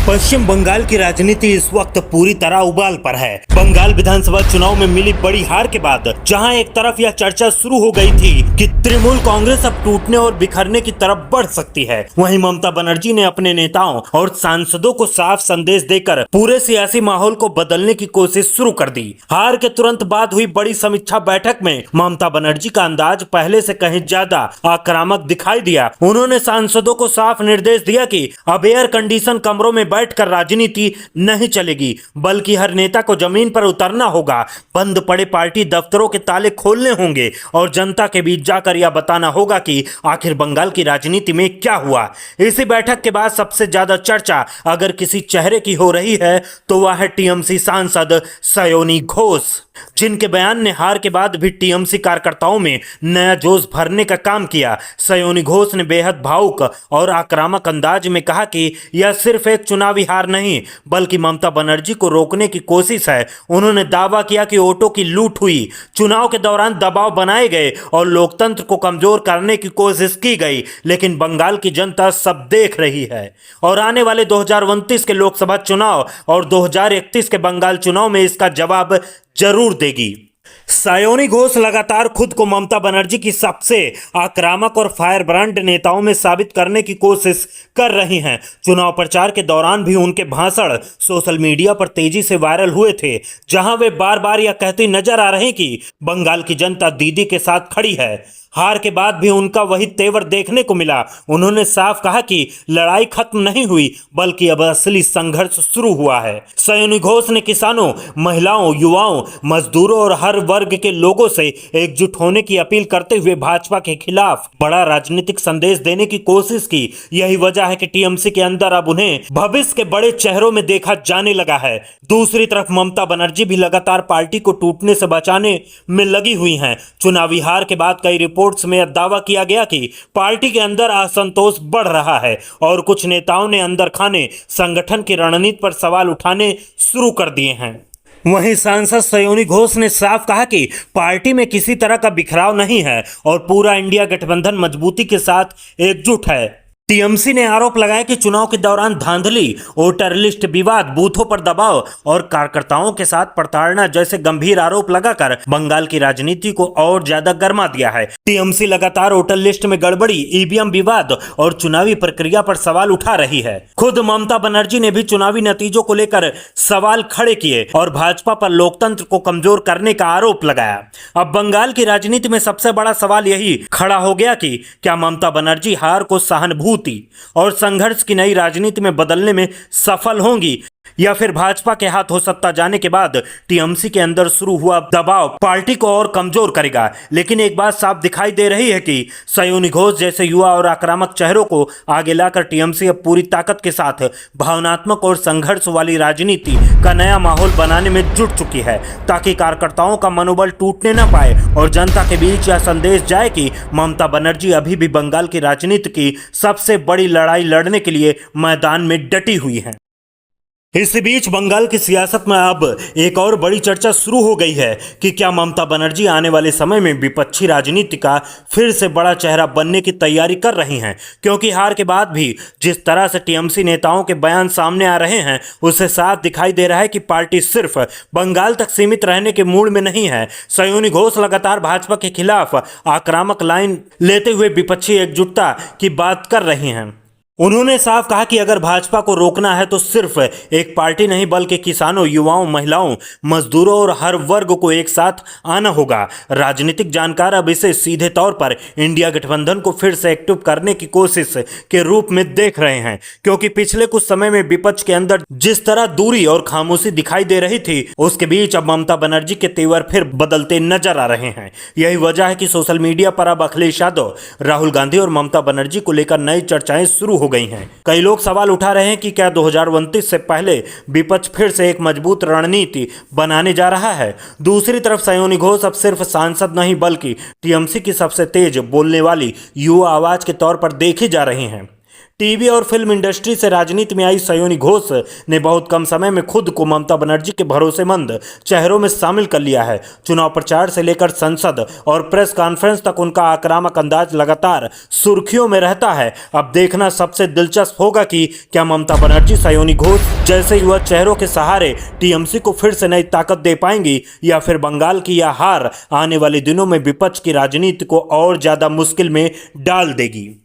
पश्चिम बंगाल की राजनीति इस वक्त पूरी तरह उबाल पर है। बंगाल विधानसभा चुनाव में मिली बड़ी हार के बाद जहां एक तरफ यह चर्चा शुरू हो गई थी कि तृणमूल कांग्रेस अब टूटने और बिखरने की तरफ बढ़ सकती है, वहीं ममता बनर्जी ने अपने नेताओं और सांसदों को साफ संदेश देकर पूरे सियासी माहौल को बदलने की कोशिश शुरू कर दी। हार के तुरंत बाद हुई बड़ी समीक्षा बैठक में ममता बनर्जी का अंदाज पहले से कहीं ज्यादा आक्रामक दिखाई दिया। उन्होंने सांसदों को साफ निर्देश दिया कि अब एयर कंडीशन कमरों में बैठकर राजनीति नहीं चलेगी, बल्कि हर नेता को जमीन पर उतरना होगा। बंद पड़े पार्टी दफ्तरों के ताले खोलने होंगे और जनता के बीच जाकर यह बताना होगा कि आखिर बंगाल की राजनीति में क्या हुआ। इसी बैठक के बाद सबसे ज्यादा चर्चा अगर किसी चेहरे की हो रही है तो वह है टीएमसी सांसद सयोनी घोष, जिनके बयान ने हार के बाद भी टीएमसी कार्यकर्ताओं में नया जोश भरने का काम किया। सयोनी घोष ने बेहद भावुक और आक्रामक अंदाज में कहा कि यह सिर्फ एक चुनावी हार नहीं बल्कि ममता बनर्जी को रोकने की कोशिश है। उन्होंने दावा किया कि वोटों की लूट हुई, चुनाव के दौरान दबाव बनाए गए और लोकतंत्र को कमजोर करने की कोशिश की गई, लेकिन बंगाल की जनता सब देख रही है और आने वाले 2029 के लोकसभा चुनाव और 2031 के बंगाल चुनाव में इसका जवाब जरूर देगी। सयोनी घोष लगातार खुद को ममता बनर्जी की सबसे आक्रामक और फायर ब्रांड नेताओं में साबित करने की कोशिश कर रही हैं। चुनाव प्रचार के दौरान भी उनके भाषण सोशल मीडिया पर तेजी से वायरल हुए थे, जहां वे बार बार यह कहती नजर आ रही कि बंगाल की जनता दीदी के साथ खड़ी है। हार के बाद भी उनका वही तेवर देखने को मिला। उन्होंने साफ कहा कि लड़ाई खत्म नहीं हुई बल्कि अब असली संघर्ष शुरू हुआ है। सयोनी घोष ने किसानों, महिलाओं, युवाओं, मजदूरों और हर वर्ग के लोगों से एकजुट होने की अपील करते हुए भाजपा के खिलाफ बड़ा राजनीतिक संदेश देने की कोशिश की। यही वजह है कि टीएमसी के अंदर अब उन्हें भविष्य के बड़े चेहरों में देखा जाने लगा है। दूसरी तरफ ममता बनर्जी भी लगातार पार्टी को टूटने से बचाने में लगी हुई हैं। चुनावी हार के बाद कई रिपोर्ट्स में दावा किया गया कि पार्टी के अंदर असंतोष बढ़ रहा है और कुछ नेताओं ने अंदर खाने संगठन की रणनीति पर सवाल उठाने शुरू कर दिए हैं। वहीं सांसद सयोनी घोष ने साफ कहा कि पार्टी में किसी तरह का बिखराव नहीं है और पूरा इंडिया गठबंधन मजबूती के साथ एकजुट है। टीएमसी ने आरोप लगाया कि चुनाव के दौरान धांधली, वोटर लिस्ट विवाद, बूथों पर दबाव और कार्यकर्ताओं के साथ प्रताड़ना जैसे गंभीर आरोप लगाकर बंगाल की राजनीति को और ज्यादा गर्मा दिया है। टीएमसी लगातार वोटर लिस्ट में गड़बड़ी, ईवीएम विवाद और चुनावी प्रक्रिया पर सवाल उठा रही है। खुद ममता बनर्जी ने भी चुनावी नतीजों को लेकर सवाल खड़े किए और भाजपा पर लोकतंत्र को कमजोर करने का आरोप लगाया। अब बंगाल की राजनीति में सबसे बड़ा सवाल यही खड़ा हो गया कि क्या ममता बनर्जी हार को सहानुभूति और संघर्ष की नई राजनीति में बदलने में सफल होंगी या फिर भाजपा के हाथ हो सत्ता जाने के बाद टीएमसी के अंदर शुरू हुआ दबाव पार्टी को और कमजोर करेगा। लेकिन एक बात साफ दिखाई दे रही है कि सयोनी घोष जैसे युवा और आक्रामक चेहरों को आगे लाकर टीएमसी अब पूरी ताकत के साथ भावनात्मक और संघर्ष वाली राजनीति का नया माहौल बनाने में जुट चुकी है, ताकि कार्यकर्ताओं का मनोबल टूटने न पाए और जनता के बीच यह संदेश जाए कि ममता बनर्जी अभी भी बंगाल की राजनीति की सबसे बड़ी लड़ाई लड़ने के लिए मैदान में डटी हुई है। इसी बीच बंगाल की सियासत में अब एक और बड़ी चर्चा शुरू हो गई है कि क्या ममता बनर्जी आने वाले समय में विपक्षी राजनीति का फिर से बड़ा चेहरा बनने की तैयारी कर रही हैं, क्योंकि हार के बाद भी जिस तरह से टीएमसी नेताओं के बयान सामने आ रहे हैं उससे साफ दिखाई दे रहा है कि पार्टी सिर्फ बंगाल तक सीमित रहने के मूड में नहीं है। सयोनी घोष लगातार भाजपा के खिलाफ आक्रामक लाइन लेते हुए विपक्षी एकजुटता की बात कर रही हैं। उन्होंने साफ कहा कि अगर भाजपा को रोकना है तो सिर्फ एक पार्टी नहीं बल्कि किसानों, युवाओं, महिलाओं, मजदूरों और हर वर्ग को एक साथ आना होगा। राजनीतिक जानकार अब इसे सीधे तौर पर इंडिया गठबंधन को फिर से एक्टिव करने की कोशिश के रूप में देख रहे हैं, क्योंकि पिछले कुछ समय में विपक्ष के अंदर जिस तरह दूरी और खामोशी दिखाई दे रही थी उसके बीच अब ममता बनर्जी के तेवर फिर बदलते नजर आ रहे हैं। यही वजह है कि सोशल मीडिया पर अब अखिलेश यादव, राहुल गांधी और ममता बनर्जी को लेकर नई चर्चाएं शुरू हो गई हैं। कई लोग सवाल उठा रहे हैं कि क्या 2029 से पहले विपक्ष फिर से एक मजबूत रणनीति बनाने जा रहा है। दूसरी तरफ सयोनी घोष अब सिर्फ सांसद नहीं बल्कि टीएमसी की सबसे तेज बोलने वाली युवा आवाज के तौर पर देखी जा रही हैं। टीवी और फिल्म इंडस्ट्री से राजनीति में आई सयोनी घोष ने बहुत कम समय में खुद को ममता बनर्जी के भरोसेमंद चेहरों में शामिल कर लिया है। चुनाव प्रचार से लेकर संसद और प्रेस कॉन्फ्रेंस तक उनका आक्रामक अंदाज लगातार सुर्खियों में रहता है। अब देखना सबसे दिलचस्प होगा कि क्या ममता बनर्जी सयोनी घोष जैसे युवा चेहरों के सहारे टीएमसी को फिर से नई ताकत दे पाएंगी या फिर बंगाल की यह हार आने वाले दिनों में विपक्ष की राजनीति को और ज्यादा मुश्किल में डाल देगी।